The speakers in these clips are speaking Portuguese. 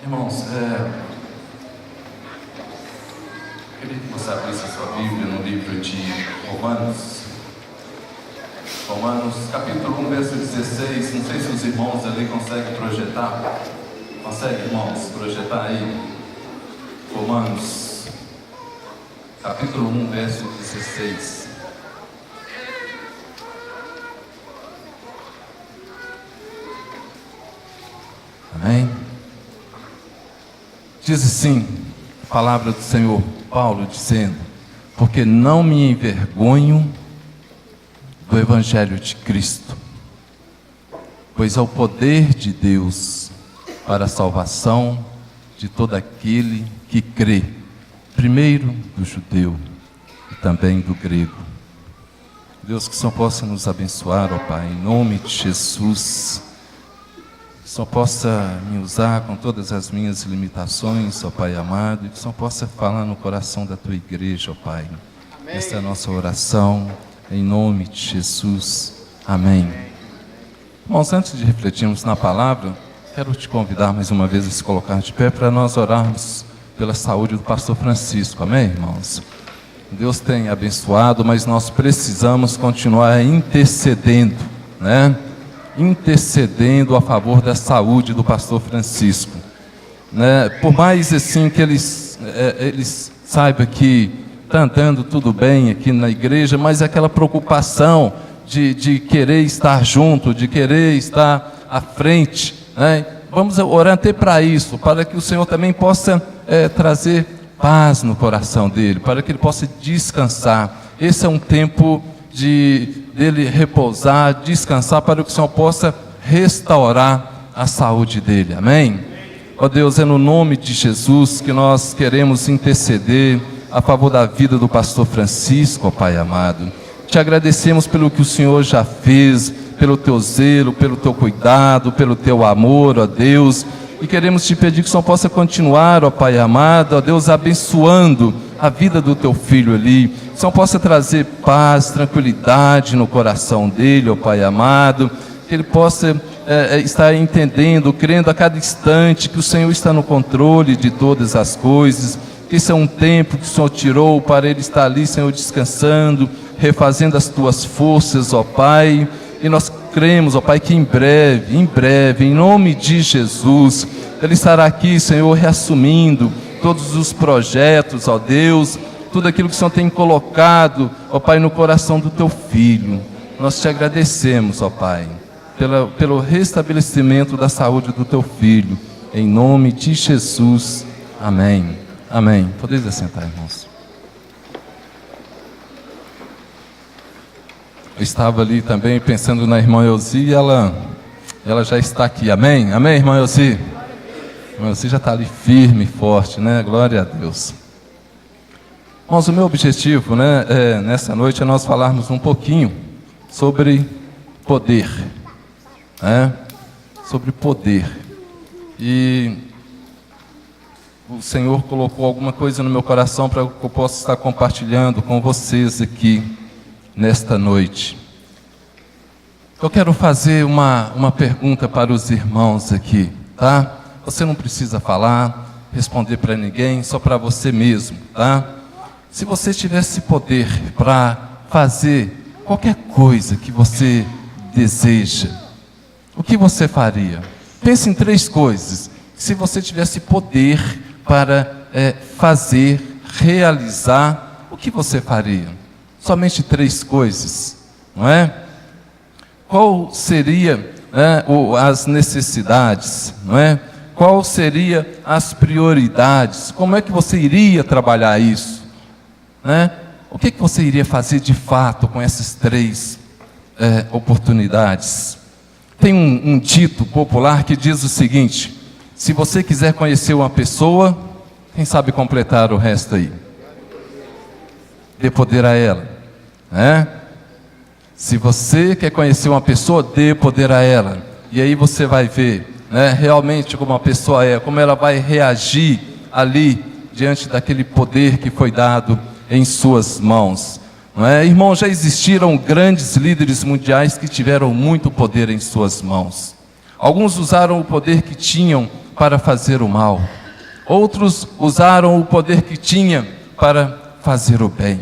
Irmãos, queria que você abrisse a sua Bíblia no livro de Romanos. Romanos, capítulo 1, verso 16. Não sei se os irmãos ali conseguem projetar. Consegue, irmãos, projetar aí? Romanos, capítulo 1, verso 16. Amém? Diz assim, a palavra do Senhor, Paulo dizendo: porque não me envergonho do Evangelho de Cristo, pois é o poder de Deus para a salvação de todo aquele que crê, primeiro do judeu e também do grego. Deus, que o Senhor possa nos abençoar, ó Pai, em nome de Jesus. Que o Senhor possa me usar com todas as minhas limitações, ó Pai amado, e que o Senhor possa falar no coração da Tua igreja, ó Pai. Amém. Esta é a nossa oração, em nome de Jesus. Amém. Irmãos, antes de refletirmos na palavra, quero te convidar mais uma vez a se colocar de pé para nós orarmos pela saúde do pastor Francisco. Amém, irmãos? Deus tem abençoado, mas nós precisamos continuar intercedendo, né? Intercedendo a favor da saúde do pastor Francisco, né? Por mais assim que eles saibam que está andando tudo bem aqui na igreja, mas aquela preocupação de querer estar junto, de querer estar à frente, né? Vamos orar até para isso, para que o Senhor também possa trazer paz no coração dele, para que ele possa descansar. Esse é um tempo dele repousar, descansar, para que o Senhor possa restaurar a saúde dele. Amém? Ó Deus, é no nome de Jesus que nós queremos interceder a favor da vida do pastor Francisco, ó Pai amado. Te agradecemos pelo que o Senhor já fez, pelo teu zelo, pelo teu cuidado, pelo teu amor, ó Deus. E queremos te pedir que o Senhor possa continuar, ó Pai amado, ó Deus, abençoando a vida do teu filho ali. Que o Senhor possa trazer paz, tranquilidade no coração dele, ó Pai amado. Que ele possa estar entendendo, crendo a cada instante que o Senhor está no controle de todas as coisas. Que esse é um tempo que o Senhor tirou para ele estar ali, Senhor, descansando, refazendo as tuas forças, ó Pai. E nós cremos, ó Pai, que em breve, em nome de Jesus, ele estará aqui, Senhor, reassumindo todos os projetos, ó Deus, tudo aquilo que o Senhor tem colocado, ó Pai, no coração do teu filho. Nós te agradecemos, ó Pai, pelo restabelecimento da saúde do teu filho, em nome de Jesus. Amém. Amém. Podeis assentar, irmãos. Eu estava ali também pensando na irmã Elzi, e ela já está aqui. Amém? Amém, irmã Elzi? Irmã Elzi já está ali firme e forte, né? Glória a Deus. Irmãos, o meu objetivo, né, nessa noite é nós falarmos um pouquinho sobre poder, né? Sobre poder. E o Senhor colocou alguma coisa no meu coração para que eu possa estar compartilhando com vocês aqui nesta noite. Eu quero fazer uma pergunta para os irmãos aqui, tá? Você não precisa falar, responder para ninguém, só para você mesmo, tá? Se você tivesse poder para fazer qualquer coisa que você deseja, o que você faria? Pense em 3 coisas. Se você tivesse poder para fazer, realizar, o que você faria? Somente 3 coisas, não é? Qual seria as necessidades, não é? Qual seria as prioridades? Como é que você iria trabalhar isso, né? O que você iria fazer de fato com essas 3 oportunidades? Tem um dito popular que diz o seguinte: se você quiser conhecer uma pessoa, quem sabe completar o resto aí? Dê poder a ela, né? Se você quer conhecer uma pessoa, dê poder a ela. E aí você vai ver, né, realmente como a pessoa é, como ela vai reagir ali, diante daquele poder que foi dado em suas mãos. Não é? Irmão, já existiram grandes líderes mundiais que tiveram muito poder em suas mãos. Alguns usaram o poder que tinham para fazer o mal. Outros usaram o poder que tinha para fazer o bem.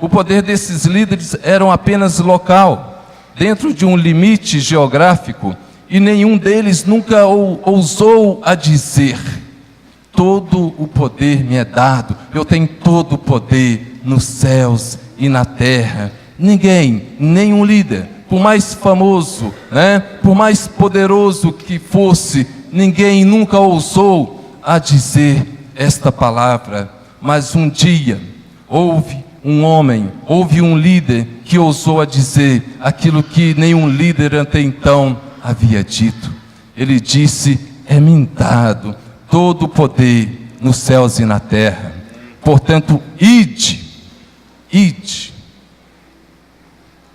O poder desses líderes era apenas local, dentro de um limite geográfico, e nenhum deles nunca ousou a dizer: todo o poder me é dado, eu tenho todo o poder nos céus e na terra. Ninguém, nenhum líder, por mais famoso, por mais poderoso que fosse, ninguém nunca ousou a dizer esta palavra. Mas um dia houve um homem, houve um líder que ousou a dizer aquilo que nenhum líder até então havia dito. Ele disse: é-me dado todo o poder nos céus e na terra. Portanto, ide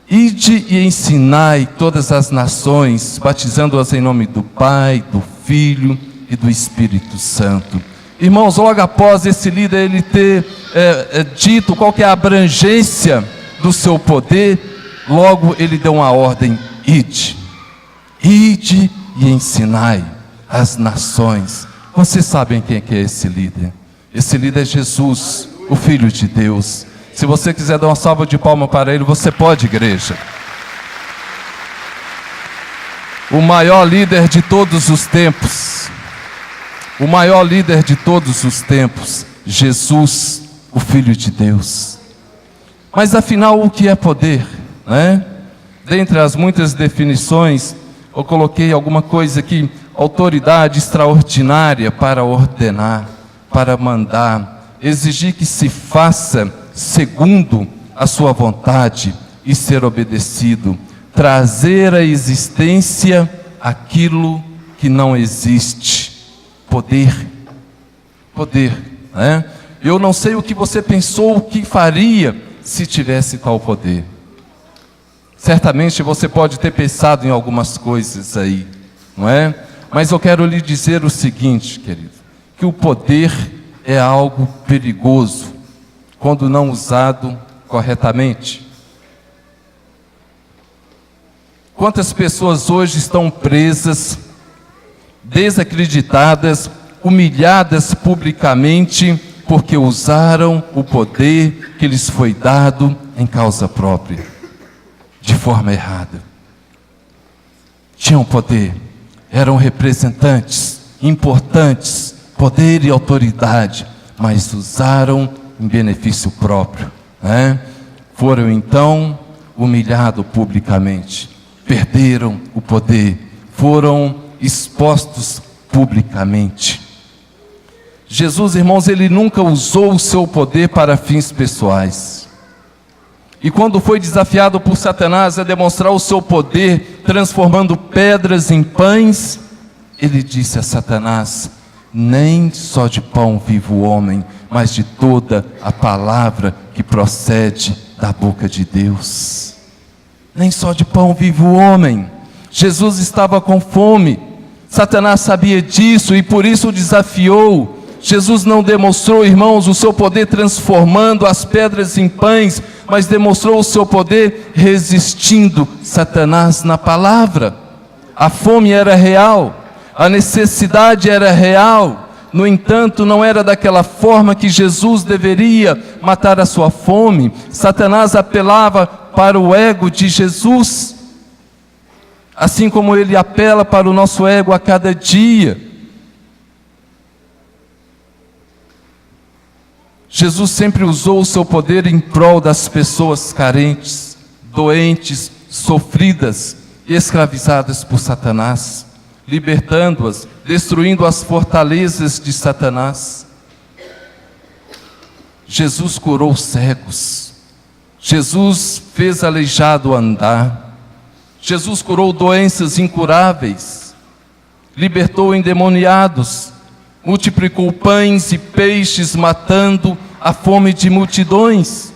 e ensinai todas as nações, batizando-as em nome do Pai, do Filho e do Espírito Santo. Irmãos, logo após esse líder ele ter dito qual que é a abrangência do seu poder, logo ele deu uma ordem: ide e ensinai as nações. Vocês sabem quem é esse líder? Esse líder é Jesus, o Filho de Deus. Se você quiser dar uma salva de palmas para ele, você pode, igreja. O maior líder de todos os tempos. O maior líder de todos os tempos. Jesus, o Filho de Deus. Mas afinal, o que é poder? Dentre as muitas definições, eu coloquei alguma coisa aqui: autoridade extraordinária para ordenar, para mandar, exigir que se faça segundo a sua vontade e ser obedecido, trazer à existência aquilo que não existe. Poder, Eu não sei o que você pensou que faria se tivesse tal poder. Certamente você pode ter pensado em algumas coisas aí, não é? Mas eu quero lhe dizer o seguinte, querido, que o poder é algo perigoso quando não usado corretamente. Quantas pessoas hoje estão presas, desacreditadas, humilhadas publicamente, porque usaram o poder que lhes foi dado em causa própria, de forma errada. Tinham poder, eram representantes importantes, poder e autoridade, mas usaram em benefício próprio, Foram então humilhados publicamente, perderam o poder, foram expostos publicamente. Jesus, irmãos, ele nunca usou o seu poder para fins pessoais. E quando foi desafiado por Satanás a demonstrar o seu poder, transformando pedras em pães, ele disse a Satanás: nem só de pão vive o homem, mas de toda a palavra que procede da boca de Deus. Nem só de pão vive o homem. Jesus estava com fome, Satanás sabia disso e por isso o desafiou. Jesus não demonstrou, irmãos, o seu poder transformando as pedras em pães, mas demonstrou o seu poder resistindo Satanás na palavra. A fome era real, a necessidade era real. No entanto, não era daquela forma que Jesus deveria matar a sua fome. Satanás apelava para o ego de Jesus, assim como ele apela para o nosso ego a cada dia. Jesus sempre usou o seu poder em prol das pessoas carentes, doentes, sofridas e escravizadas por Satanás, libertando-as, destruindo as fortalezas de Satanás. Jesus curou cegos, Jesus fez aleijado andar, Jesus curou doenças incuráveis, libertou endemoniados, multiplicou pães e peixes, matando a fome de multidões,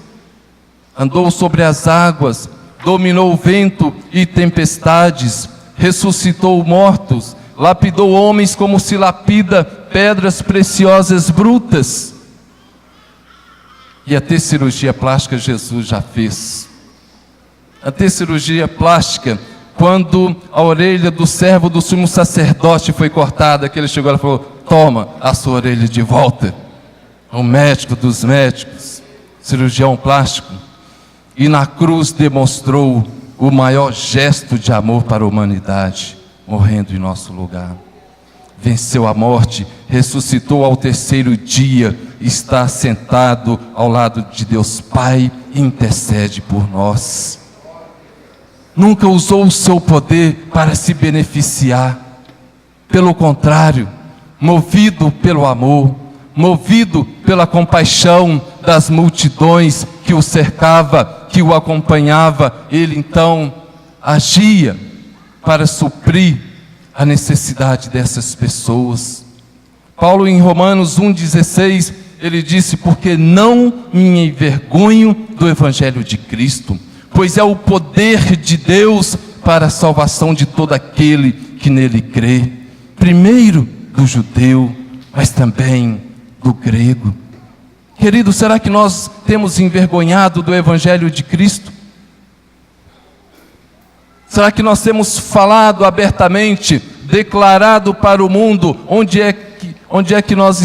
andou sobre as águas, dominou o vento e tempestades, ressuscitou mortos, lapidou homens como se lapida pedras preciosas brutas. E até cirurgia plástica Jesus já fez. Até cirurgia plástica, quando a orelha do servo do sumo sacerdote foi cortada, que ele chegou e falou: toma a sua orelha de volta. O médico dos médicos, cirurgião plástico, e na cruz demonstrou o maior gesto de amor para a humanidade, morrendo em nosso lugar. Venceu a morte, ressuscitou ao terceiro dia, está sentado ao lado de Deus Pai e intercede por nós. Nunca usou o seu poder para se beneficiar. Pelo contrário, movido pelo amor, movido pela compaixão das multidões que o cercava, que o acompanhava, ele então agia para suprir a necessidade dessas pessoas. Paulo, em Romanos 1,16, ele disse: porque não me envergonho do Evangelho de Cristo, pois é o poder de Deus para a salvação de todo aquele que nele crê, primeiro do judeu, mas também do grego. Querido, será que nós temos envergonhado do Evangelho de Cristo? Será que nós temos falado abertamente, declarado para o mundo, onde é que nós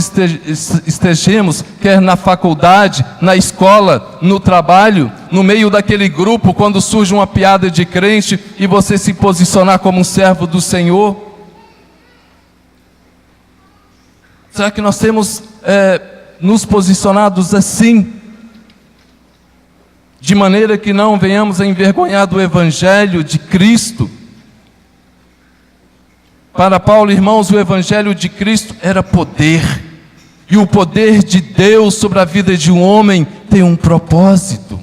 estejamos, quer na faculdade, na escola, no trabalho, no meio daquele grupo, quando surge uma piada de crente e você se posicionar como um servo do Senhor? Será que nós temos nos posicionados assim, de maneira que não venhamos a envergonhar do Evangelho de Cristo? Para Paulo, irmãos, o Evangelho de Cristo era poder, e o poder de Deus sobre a vida de um homem tem um propósito.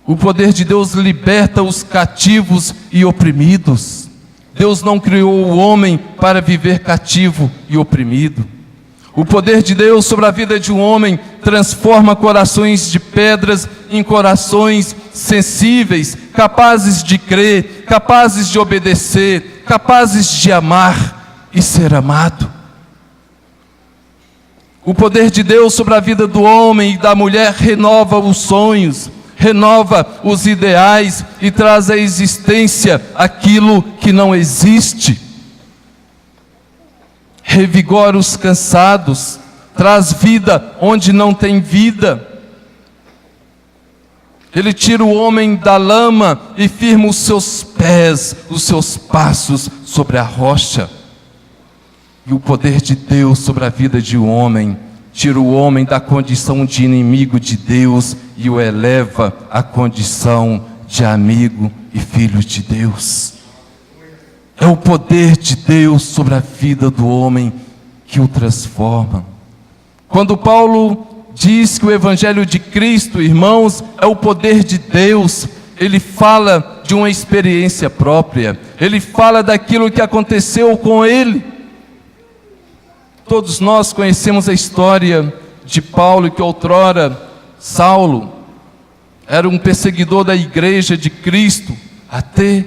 O poder de Deus liberta os cativos e oprimidos. Deus não criou o homem para viver cativo e oprimido. O poder de Deus sobre a vida de um homem transforma corações de pedras em corações sensíveis, capazes de crer, capazes de obedecer, capazes de amar e ser amado. O poder de Deus sobre a vida do homem e da mulher renova os sonhos, renova os ideais e traz à existência aquilo que não existe. Revigora os cansados, traz vida onde não tem vida. Ele tira o homem da lama e firma os seus pés, os seus passos sobre a rocha. E o poder de Deus sobre a vida de um homem tira o homem da condição de inimigo de Deus e o eleva à condição de amigo e filho de Deus. É o poder de Deus sobre a vida do homem que o transforma. Quando Paulo diz que o Evangelho de Cristo, irmãos, é o poder de Deus, ele fala de uma experiência própria, ele fala daquilo que aconteceu com ele. Todos nós conhecemos a história de Paulo, que outrora Saulo era um perseguidor da igreja de Cristo, até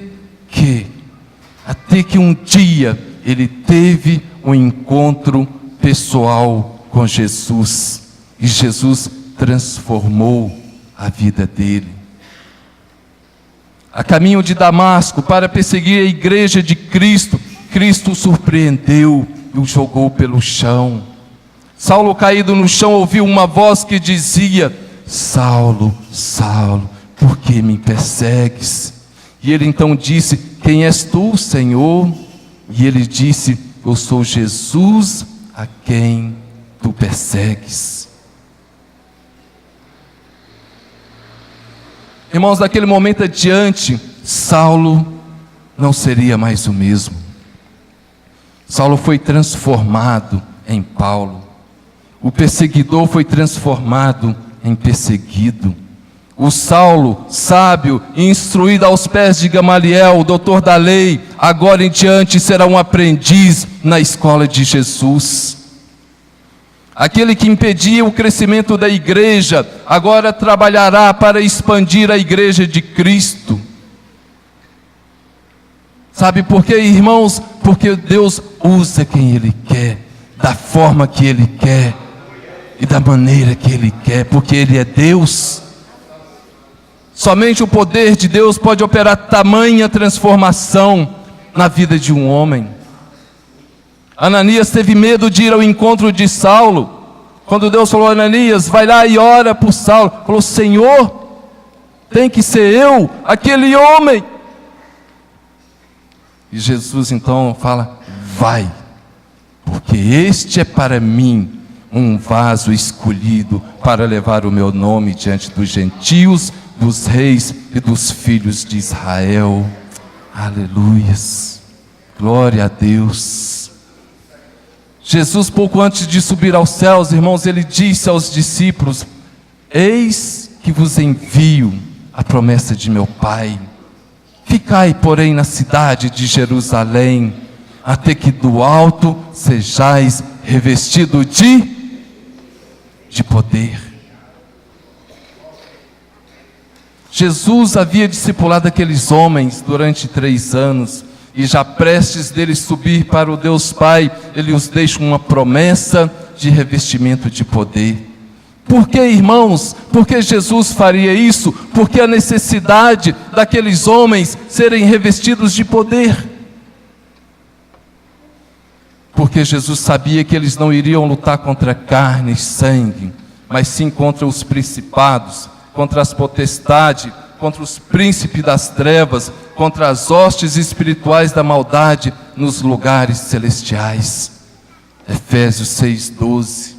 que um dia ele teve um encontro pessoal com Jesus, e Jesus transformou a vida dele. A caminho de Damasco, para perseguir a igreja de Cristo, Cristo o surpreendeu e o jogou pelo chão. Saulo, caído no chão, ouviu uma voz que dizia: Saulo, Saulo, por que me persegues? E ele então disse: quem és tu, Senhor? E ele disse: eu sou Jesus a quem tu persegues. Irmãos, daquele momento adiante, Saulo não seria mais o mesmo. Saulo foi transformado em Paulo. O perseguidor foi transformado em perseguido. O Saulo, sábio e instruído aos pés de Gamaliel, doutor da lei, agora em diante será um aprendiz na escola de Jesus. Aquele que impedia o crescimento da igreja, agora trabalhará para expandir a igreja de Cristo. Sabe por quê, irmãos? Porque Deus usa quem Ele quer, da forma que Ele quer e da maneira que Ele quer, porque Ele é Deus. Somente o poder de Deus pode operar tamanha transformação na vida de um homem. Ananias teve medo de ir ao encontro de Saulo. Quando Deus falou: Ananias, vai lá e ora por Saulo. Falou: Senhor, tem que ser eu, aquele homem. E Jesus então fala: vai, porque este é para mim um vaso escolhido para levar o meu nome diante dos gentios, dos reis e dos filhos de Israel. Aleluias, glória a Deus. Jesus, pouco antes de subir aos céus, irmãos, ele disse aos discípulos: eis que vos envio a promessa de meu Pai. Ficai, porém, na cidade de Jerusalém, até que do alto sejais revestido de poder. Jesus havia discipulado aqueles homens durante 3 anos, e já prestes deles subir para o Deus Pai, ele os deixa uma promessa de revestimento de poder. Por que, irmãos? Por que Jesus faria isso? Porque a necessidade daqueles homens serem revestidos de poder. Porque Jesus sabia que eles não iriam lutar contra carne e sangue, mas sim contra os principados, contra as potestades, contra os príncipes das trevas, contra as hostes espirituais da maldade nos lugares celestiais. Efésios 6:12.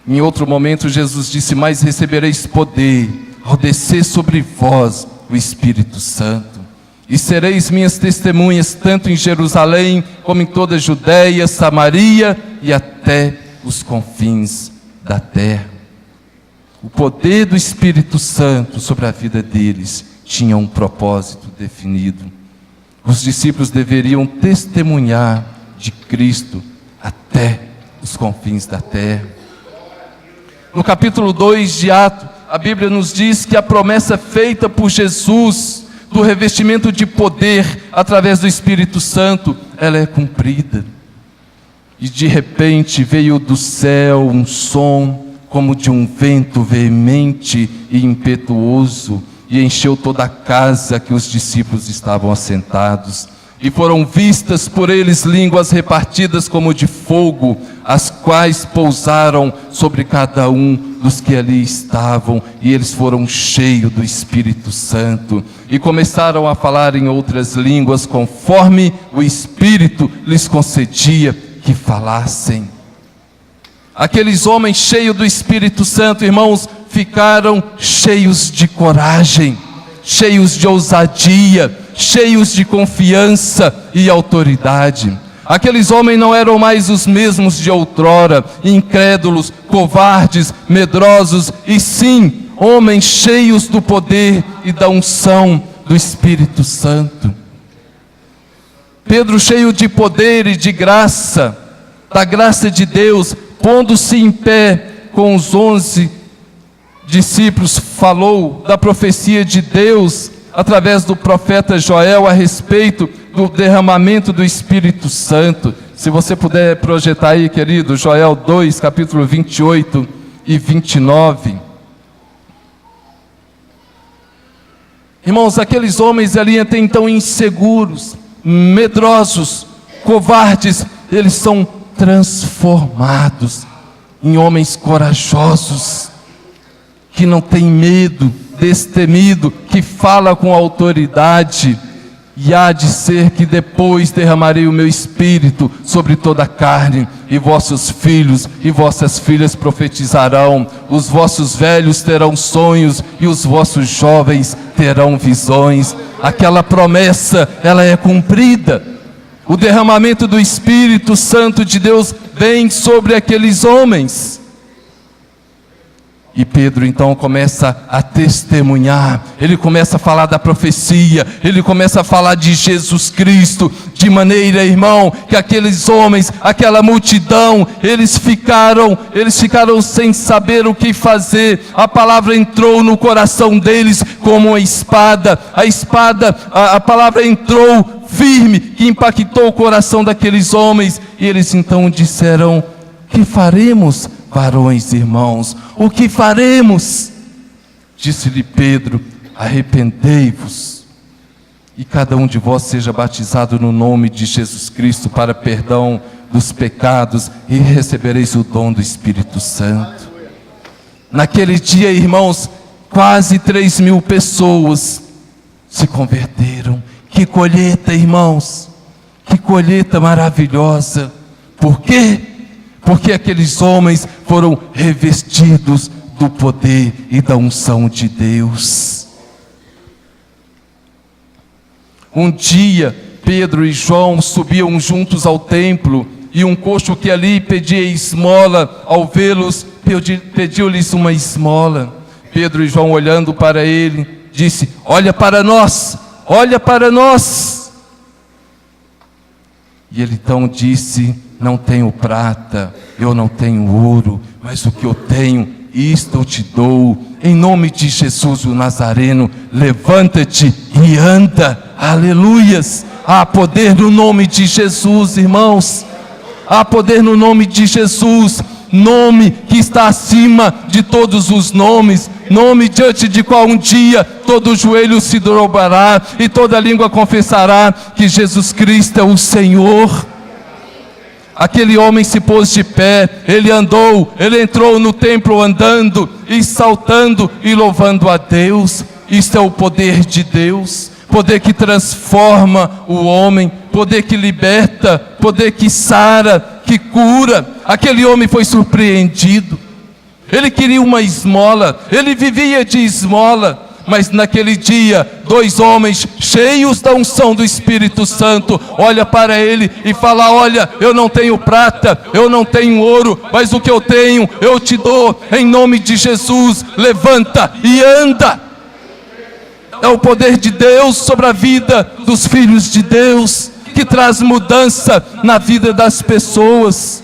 Em outro momento Jesus disse: mas recebereis poder ao descer sobre vós o Espírito Santo, e sereis minhas testemunhas tanto em Jerusalém como em toda a Judeia, Samaria e até os confins da terra. O poder do Espírito Santo sobre a vida deles tinha um propósito definido. Os discípulos deveriam testemunhar de Cristo até os confins da terra. No capítulo 2 de Atos, a Bíblia nos diz que a promessa feita por Jesus do revestimento de poder através do Espírito Santo, ela é cumprida. E de repente veio do céu um som como de um vento veemente e impetuoso, e encheu toda a casa que os discípulos estavam assentados. E foram vistas por eles línguas repartidas como de fogo, as quais pousaram sobre cada um dos que ali estavam, e eles foram cheios do Espírito Santo, e começaram a falar em outras línguas, conforme o Espírito lhes concedia que falassem. Aqueles homens cheios do Espírito Santo, irmãos, ficaram cheios de coragem, cheios de ousadia, cheios de confiança e autoridade. Aqueles homens não eram mais os mesmos de outrora, incrédulos, covardes, medrosos, e sim, homens cheios do poder e da unção do Espírito Santo. Pedro, cheio de poder e de graça, da graça de Deus, pondo-se em pé com os 11 discípulos, falou da profecia de Deus através do profeta Joel a respeito do derramamento do Espírito Santo. Se você puder projetar aí, querido, Joel 2, capítulo 28 e 29. Irmãos, aqueles homens ali até então inseguros, medrosos, covardes, eles são transformados em homens corajosos, que não tem medo, destemido, que fala com autoridade. E há de ser que depois derramarei o meu Espírito sobre toda a carne, e vossos filhos e vossas filhas profetizarão, os vossos velhos terão sonhos, e os vossos jovens terão visões. Aquela promessa, ela é cumprida. O derramamento do Espírito Santo de Deus vem sobre aqueles homens. E Pedro então começa a testemunhar, ele começa a falar da profecia, ele começa a falar de Jesus Cristo, de maneira, irmão, que aqueles homens, aquela multidão, eles ficaram sem saber o que fazer. A palavra entrou no coração deles como uma espada, a palavra entrou firme, que impactou o coração daqueles homens, e eles então disseram: que faremos, varões, irmãos? O que faremos? Disse-lhe Pedro: arrependei-vos. E cada um de vós seja batizado no nome de Jesus Cristo para perdão dos pecados e recebereis o dom do Espírito Santo. Naquele dia, irmãos, quase 3.000 pessoas se converteram. Que colheita, irmãos! Que colheita maravilhosa! Por quê? Porque aqueles homens foram revestidos do poder e da unção de Deus. Um dia, Pedro e João subiam juntos ao templo, e um coxo que ali pedia esmola, ao vê-los, pediu-lhes uma esmola. Pedro e João, olhando para ele, disse: olha para nós, olha para nós. E ele então disse: não tenho prata, eu não tenho ouro, mas o que eu tenho, isto eu te dou. Em nome de Jesus o Nazareno, levanta-te e anda. Aleluias! Há poder no nome de Jesus, irmãos. Há poder no nome de Jesus, nome que está acima de todos os nomes, nome diante de qual um dia todo joelho se dobrará e toda língua confessará que Jesus Cristo é o Senhor. Aquele homem se pôs de pé, ele andou, ele entrou no templo andando e saltando e louvando a Deus. Isto é o poder de Deus, poder que transforma o homem, poder que liberta, poder que sara, que cura. Aquele homem foi surpreendido, ele queria uma esmola, ele vivia de esmola. Mas naquele dia, 2 homens cheios da unção do Espírito Santo olha para ele e fala: olha, eu não tenho prata, eu não tenho ouro, mas o que eu tenho eu te dou, em nome de Jesus, levanta e anda. É o poder de Deus sobre a vida dos filhos de Deus, que traz mudança na vida das pessoas.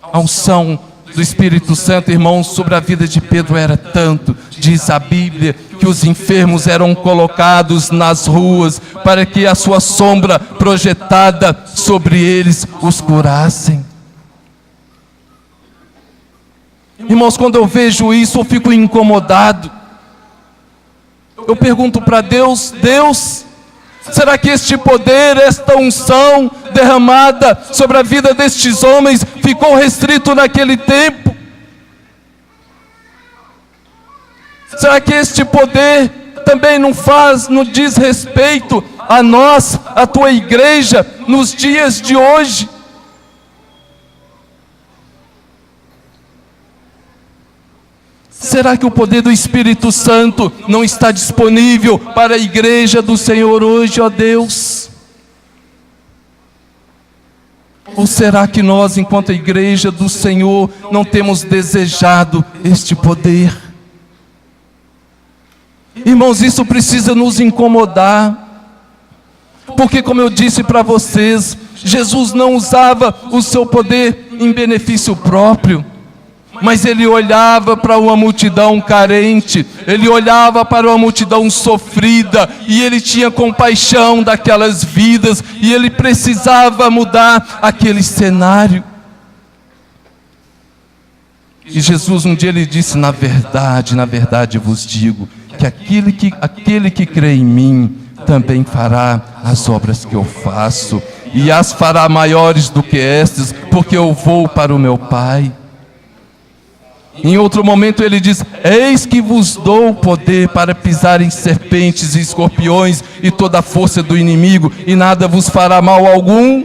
A unção do Espírito Santo, irmãos, sobre a vida de Pedro era tanto, diz a Bíblia, que os enfermos eram colocados nas ruas para que a sua sombra projetada sobre eles os curassem. Irmãos, quando eu vejo isso, eu fico incomodado. Eu pergunto para Deus: Deus, será que este poder, esta unção derramada sobre a vida destes homens ficou restrito naquele tempo? Será que este poder também não diz respeito a nós, a tua igreja, nos dias de hoje? Será que o poder do Espírito Santo não está disponível para a igreja do Senhor hoje, ó Deus? Ou será que nós, enquanto igreja do Senhor, não temos desejado este poder? Irmãos, isso precisa nos incomodar, porque, como eu disse para vocês, Jesus não usava o seu poder em benefício próprio, mas ele olhava para uma multidão carente, ele olhava para uma multidão sofrida, e ele tinha compaixão daquelas vidas, e ele precisava mudar aquele cenário. E Jesus um dia ele disse: na verdade vos digo, que aquele que crê em mim, também fará as obras que eu faço, e as fará maiores do que estas, porque eu vou para o meu Pai. Em outro momento ele diz: eis que vos dou o poder para pisar em serpentes e escorpiões e toda a força do inimigo, e nada vos fará mal algum.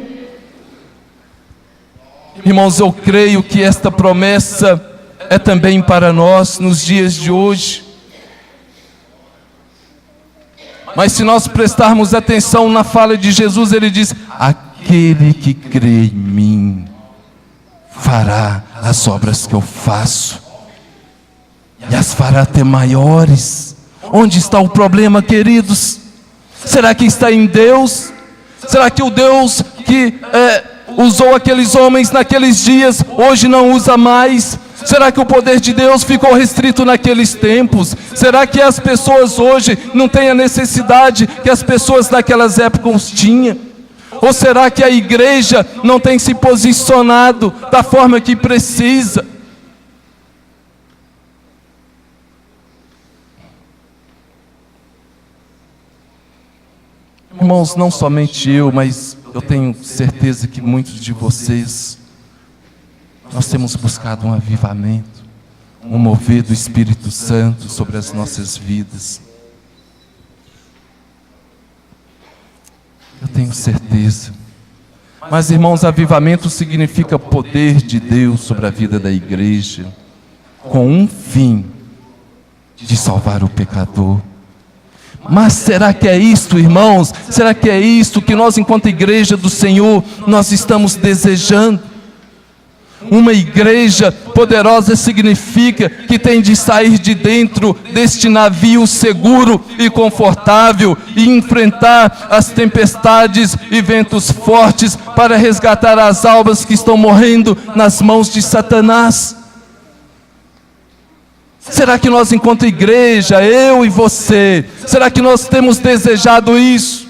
Irmãos, eu creio que esta promessa é também para nós nos dias de hoje. Mas se nós prestarmos atenção na fala de Jesus, ele diz: aquele que crê em mim fará as obras que eu faço, e as fará até maiores. Onde está o problema, queridos? Será que está em Deus? Será que o Deus que usou aqueles homens naqueles dias, hoje não usa mais? Será que o poder de Deus ficou restrito naqueles tempos? Será que as pessoas hoje não têm a necessidade que as pessoas daquelas épocas tinham? Ou será que a igreja não tem se posicionado da forma que precisa? Irmãos, não somente eu, mas eu tenho certeza que muitos de vocês, nós temos buscado um avivamento, um mover do Espírito Santo sobre as nossas vidas. Eu tenho certeza. Mas, irmãos, avivamento significa poder de Deus sobre a vida da igreja, com um fim: de salvar o pecador. Mas será que é isto, irmãos? Será que é isto que nós, enquanto igreja do Senhor, nós estamos desejando? Uma igreja poderosa significa que tem de sair de dentro deste navio seguro e confortável e enfrentar as tempestades e ventos fortes para resgatar as almas que estão morrendo nas mãos de Satanás. Será que nós, enquanto igreja, eu e você, será que nós temos desejado isso?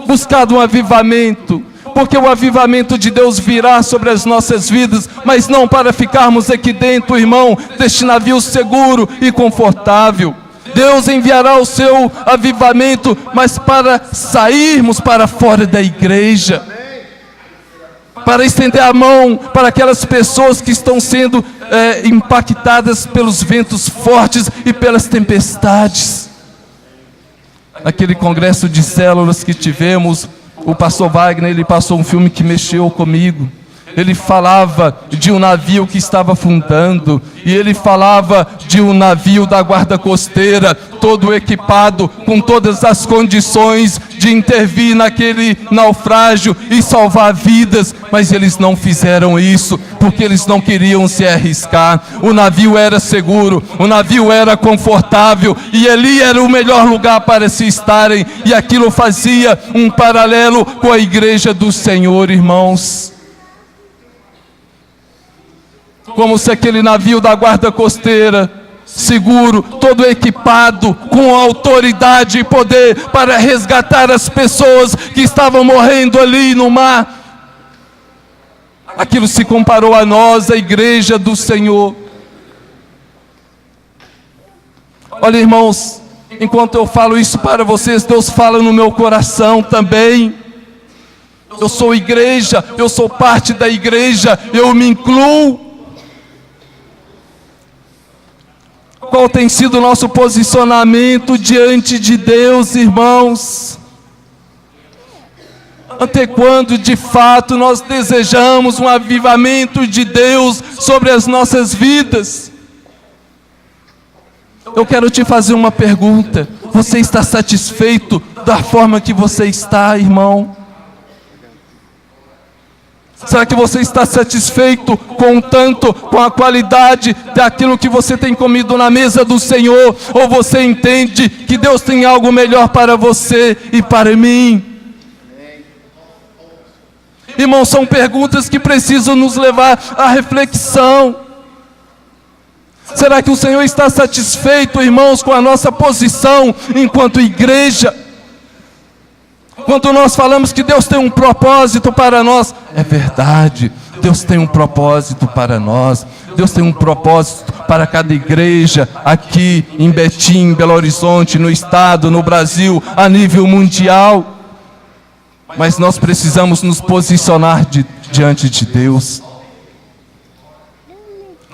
Buscado um avivamento? Porque o avivamento de Deus virá sobre as nossas vidas, mas não para ficarmos aqui dentro, irmão, deste navio seguro e confortável. Deus enviará o seu avivamento, mas para sairmos para fora da igreja, para estender a mão para aquelas pessoas que estão sendo impactadas pelos ventos fortes e pelas tempestades. Naquele congresso de células que tivemos, o pastor Wagner, ele passou um filme que mexeu comigo. Ele falava de um navio que estava afundando, e ele falava de um navio da guarda costeira, todo equipado, com todas as condições de intervir naquele naufrágio e salvar vidas, mas eles não fizeram isso, porque eles não queriam se arriscar. O navio era seguro, o navio era confortável, e ali era o melhor lugar para se estarem, e aquilo fazia um paralelo com a igreja do Senhor, irmãos. Como se aquele navio da guarda costeira, seguro, todo equipado, com autoridade e poder para resgatar as pessoas que estavam morrendo ali no mar. Aquilo se comparou a nós, a igreja do Senhor. Olha, irmãos, enquanto eu falo isso para vocês, Deus fala no meu coração também. Eu sou igreja, eu sou parte da igreja, eu me incluo. Qual tem sido o nosso posicionamento diante de Deus, irmãos? Até quando, de fato, nós desejamos um avivamento de Deus sobre as nossas vidas? Eu quero te fazer uma pergunta. Você está satisfeito da forma que você está, irmão? Será que você está satisfeito com a qualidade daquilo que você tem comido na mesa do Senhor? Ou você entende que Deus tem algo melhor para você e para mim? Irmãos, são perguntas que precisam nos levar à reflexão. Será que o Senhor está satisfeito, irmãos, com a nossa posição enquanto igreja? Quando nós falamos que Deus tem um propósito para nós, é verdade, Deus tem um propósito para nós. Deus tem um propósito para cada igreja aqui em Betim, em Belo Horizonte, no estado, no Brasil, a nível mundial. Mas nós precisamos nos posicionar diante de Deus.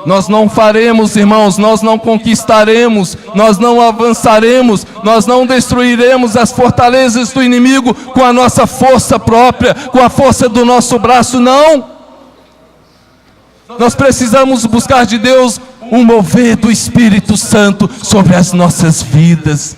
Nós não faremos, irmãos, nós não conquistaremos, nós não avançaremos, nós não destruiremos as fortalezas do inimigo com a nossa força própria, com a força do nosso braço, não. Nós precisamos buscar de Deus um mover do Espírito Santo sobre as nossas vidas,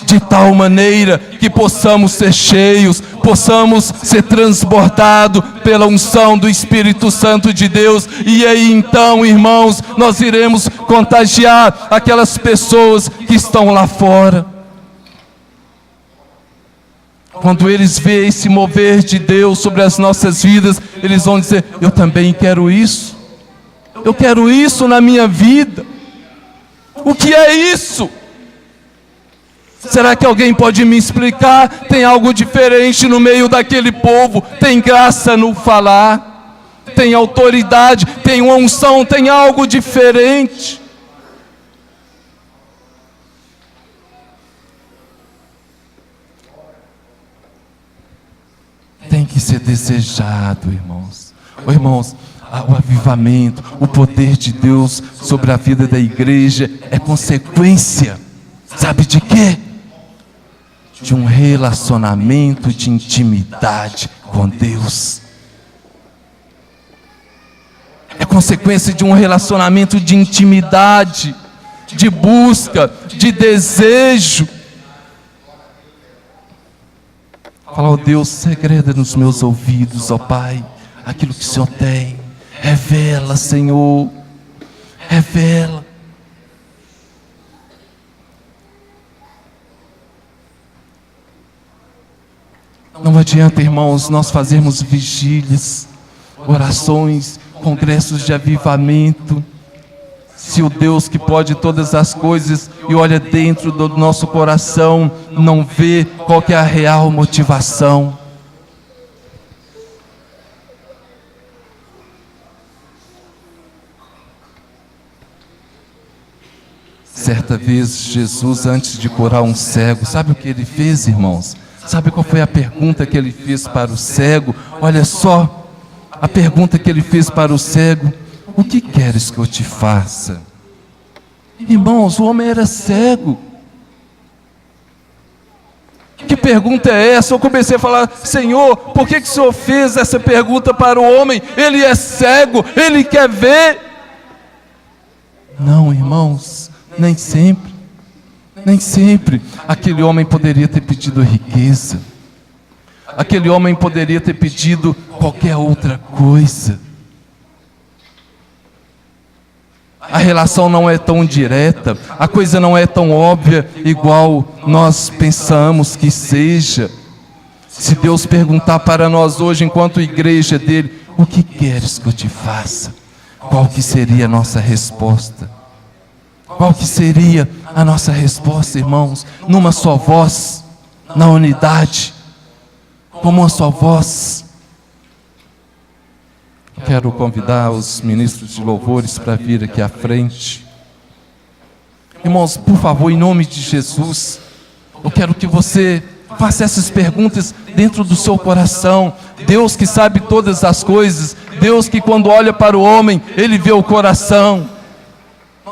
de tal maneira que possamos ser cheios, possamos ser transbordados pela unção do Espírito Santo de Deus. E aí então, irmãos, nós iremos contagiar aquelas pessoas que estão lá fora. Quando eles veem esse mover de Deus sobre as nossas vidas, eles vão dizer: eu também quero isso. Eu quero isso na minha vida. O que é isso? Será que alguém pode me explicar? Tem algo diferente no meio daquele povo. Tem graça no falar, tem autoridade, tem uma unção, tem algo diferente. desejado, irmãos. Irmãos, o avivamento, o poder de Deus sobre a vida da igreja é consequência, sabe de quê? De um relacionamento de intimidade com Deus. É consequência de um relacionamento de intimidade, de busca, de desejo. Fala, ó Deus, segreda nos meus ouvidos, ó Pai, aquilo que o Senhor tem. Revela, Senhor, revela. Não adianta, irmãos, nós fazermos vigílias, orações, congressos de avivamento, se o Deus que pode todas as coisas e olha dentro do nosso coração não vê qual que é a real motivação. Certa vez Jesus, antes de curar um cego, sabe o que ele fez, irmãos? Sabe qual foi a pergunta que ele fez para o cego? Olha só, a pergunta que ele fez para o cego: o que queres que eu te faça? Irmãos, o homem era cego. Que pergunta é essa? Eu comecei a falar: Senhor, por que o Senhor fez essa pergunta para o homem? Ele é cego, ele quer ver. Não, irmãos, nem sempre. Nem sempre. Aquele homem poderia ter pedido riqueza. Aquele homem poderia ter pedido qualquer outra coisa. A relação não é tão direta, a coisa não é tão óbvia igual nós pensamos que seja. Se Deus perguntar para nós hoje, enquanto igreja dele: o que queres que eu te faça? Qual que seria a nossa resposta? Qual que seria a nossa resposta, irmãos? Numa só voz, na unidade, como uma só voz. Quero convidar os ministros de louvores para vir aqui à frente. Irmãos, por favor, em nome de Jesus, eu quero que você faça essas perguntas dentro do seu coração. Deus que sabe todas as coisas, Deus que quando olha para o homem, Ele vê o coração.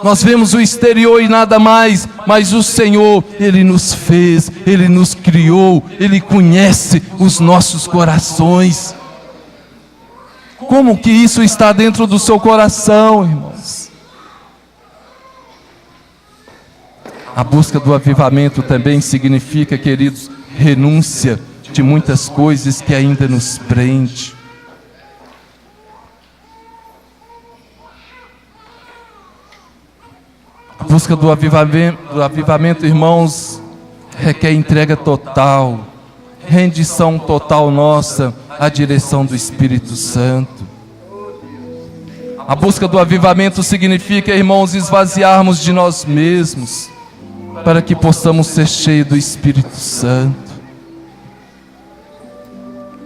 Nós vemos o exterior e nada mais, mas o Senhor, Ele nos fez, Ele nos criou, Ele conhece os nossos corações. Como que isso está dentro do seu coração, irmãos? A busca do avivamento também significa, queridos, renúncia de muitas coisas que ainda nos prende. A busca do avivamento, irmãos, requer entrega total, rendição total nossa à direção do Espírito Santo. A busca do avivamento significa, irmãos, esvaziarmos de nós mesmos, para que possamos ser cheios do Espírito Santo.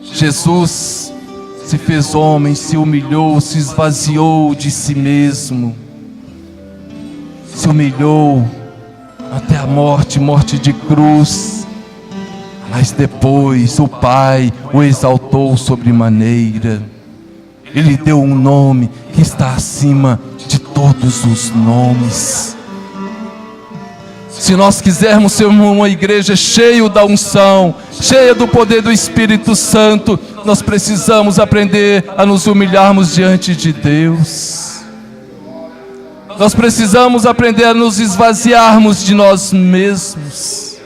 Jesus se fez homem, se humilhou, se esvaziou de si mesmo, se humilhou até a morte, morte de cruz, mas depois o Pai o exaltou sobremaneira. Ele deu um nome que está acima de todos os nomes. Se nós quisermos ser uma igreja cheia da unção, cheia do poder do Espírito Santo, nós precisamos aprender a nos humilharmos diante de Deus. Nós precisamos aprender a nos esvaziarmos de nós mesmos,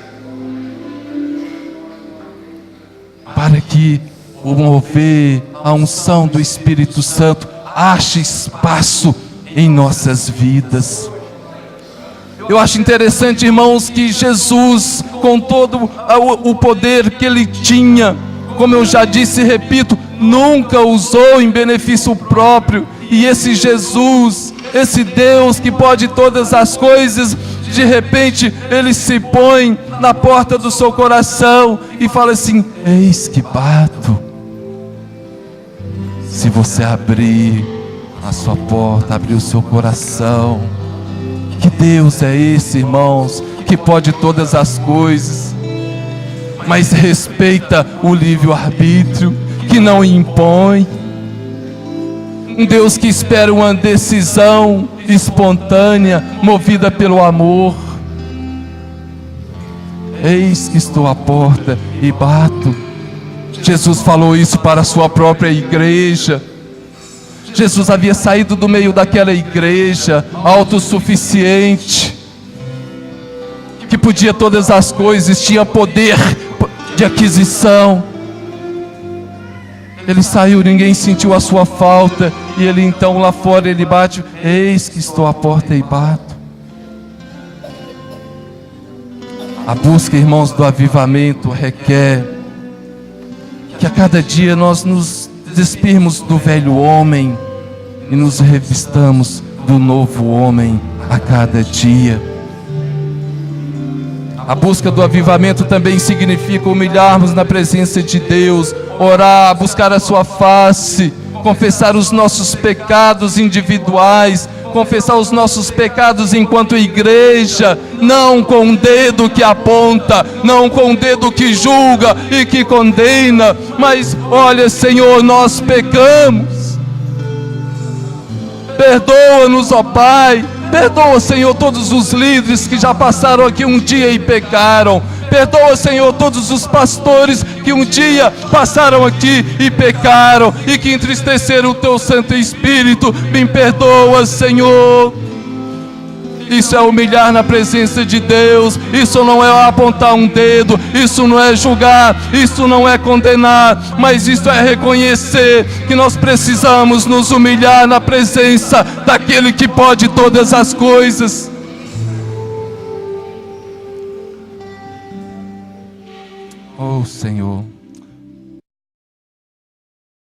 para que o mover, a unção do Espírito Santo ache espaço em nossas vidas. Eu acho interessante, irmãos, que Jesus, com todo o poder que Ele tinha, como eu já disse e repito, nunca usou em benefício próprio. E esse Jesus, esse Deus que pode todas as coisas, de repente Ele se põe na porta do seu coração e fala assim: eis que bato. Se você abrir a sua porta, abrir o seu coração. Que Deus é esse, irmãos, que pode todas as coisas, mas respeita o livre-arbítrio, que não impõe. Um Deus que espera uma decisão espontânea, movida pelo amor. Eis que estou à porta e bato. Jesus falou isso para a sua própria igreja. Jesus havia saído do meio daquela igreja autossuficiente, que podia todas as coisas, tinha poder de aquisição. Ele saiu, ninguém sentiu a sua falta, e ele então lá fora ele bate: eis que estou à porta e bato. A busca, irmãos, do avivamento requer que a cada dia nós nos despirmos do velho homem e nos revistamos do novo homem a cada dia. A busca do avivamento também significa humilharmos na presença de Deus, orar, buscar a sua face, confessar os nossos pecados individuais, confessar os nossos pecados enquanto igreja, não com o dedo que aponta, não com o dedo que julga e que condena, mas olha, Senhor, nós pecamos, perdoa-nos, ó Pai. Perdoa, Senhor, todos os líderes que já passaram aqui um dia e pecaram. Perdoa, Senhor, todos os pastores que um dia passaram aqui e pecaram e que entristeceram o Teu Santo Espírito. Me perdoa, Senhor. Isso é humilhar na presença de Deus. Isso não é apontar um dedo, isso não é julgar, isso não é condenar, mas isso é reconhecer que nós precisamos nos humilhar na presença daquele que pode todas as coisas. Oh, Senhor.